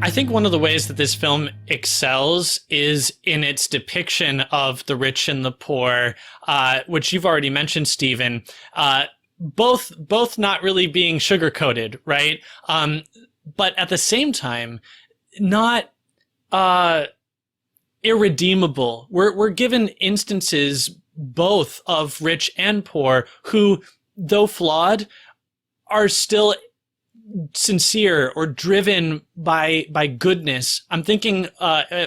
I think one of the ways that this film excels is in its depiction of the rich and the poor, which you've already mentioned, Stephen. Both not really being sugar-coated, right? But at the same time, not irredeemable. We're given instances both of rich and poor who, though flawed, are still sincere or driven by goodness. I'm thinking,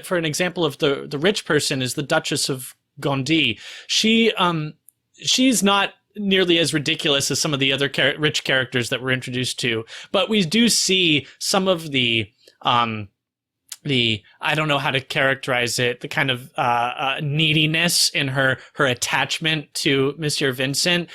for an example of the rich person, is the Duchess of Gondy. She's not nearly as ridiculous as some of the other rich characters that we're introduced to, but we do see some of the I don't know how to characterize it, the kind of neediness in her attachment to Monsieur Vincent,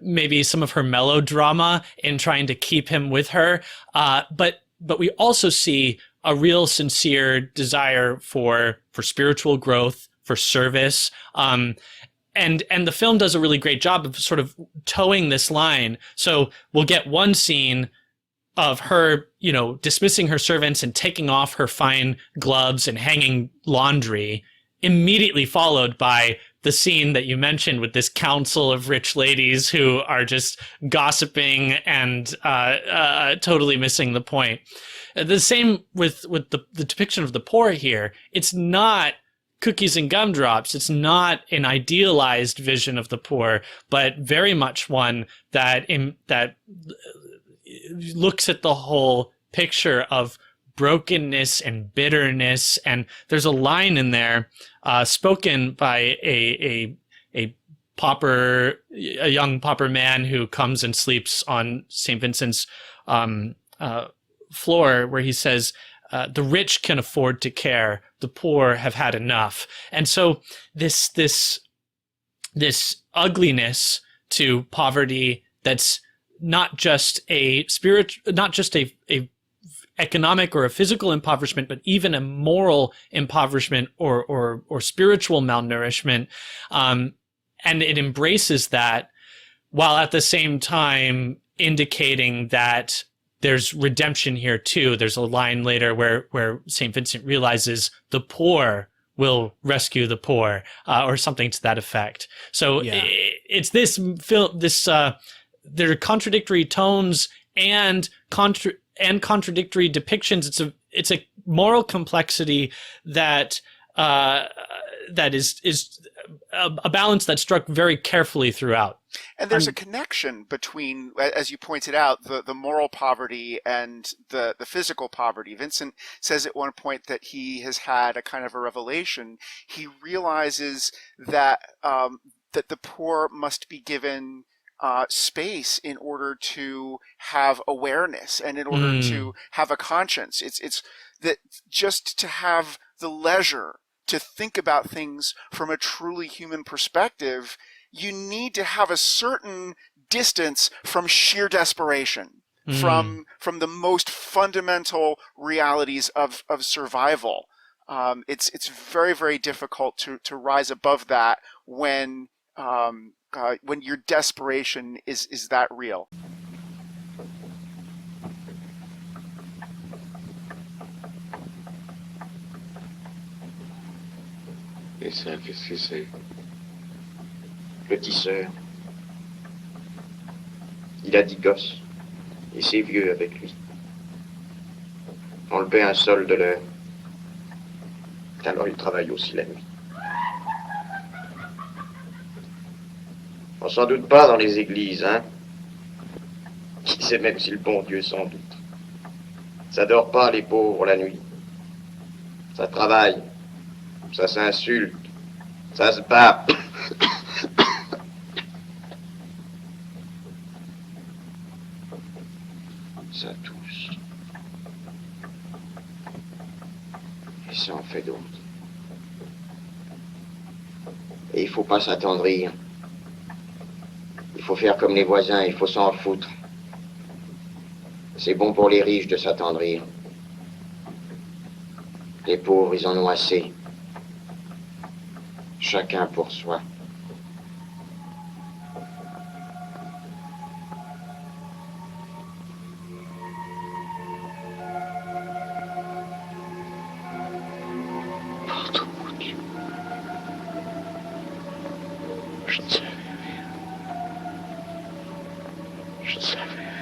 maybe some of her melodrama in trying to keep him with her, but we also see a real sincere desire for spiritual growth, for service, and the film does a really great job of sort of towing this line. So we'll get one scene of her, dismissing her servants and taking off her fine gloves and hanging laundry, immediately followed by the scene that you mentioned with this council of rich ladies who are just gossiping and totally missing the point. The same with the depiction of the poor here. It's not cookies and gumdrops. It's not an idealized vision of the poor, but very much one that looks at the whole picture of brokenness and bitterness. And there's a line in there spoken by a young pauper man who comes and sleeps on St. Vincent's floor, where he says, the rich can afford to care, the poor have had enough. And so this ugliness to poverty that's not just a economic or a physical impoverishment, but even a moral impoverishment or spiritual malnourishment. And it embraces that, while at the same time indicating that there's redemption here too. There's a line later where St. Vincent realizes the poor will rescue the poor, or something to that effect. So yeah. It's this film, there are contradictory tones and contradictory depictions. It's a moral complexity that is a balance that's struck very carefully throughout. And there's a connection between, as you pointed out, the moral poverty and the physical poverty. Vincent says at one point that he has had a kind of a revelation. He realizes that that the poor must be given space in order to have awareness and in order to have a conscience. It's that just to have the leisure to think about things from a truly human perspective, you need to have a certain distance from sheer desperation, from the most fundamental realities of survival. It's very, very difficult to rise above that when your desperation is that real. Et ça, qu'est-ce que c'est? Le tisseur. Il a 10 gosses. Et c'est vieux avec lui. On le paie un sol de l'heure. Alors il travaille aussi la nuit. On s'en doute pas dans les églises, hein? Qui sait même si le bon Dieu s'en doute. Ça dort pas les pauvres la nuit. Ça travaille. Ça s'insulte. Ça se bat. Ça tousse. Et ça en fait d'autres. Et il faut pas s'attendrir. Il faut faire comme les voisins, il faut s'en foutre. C'est bon pour les riches de s'attendrir. Les pauvres, ils en ont assez. Chacun pour soi. Je ne savais rien. Je ne savais rien.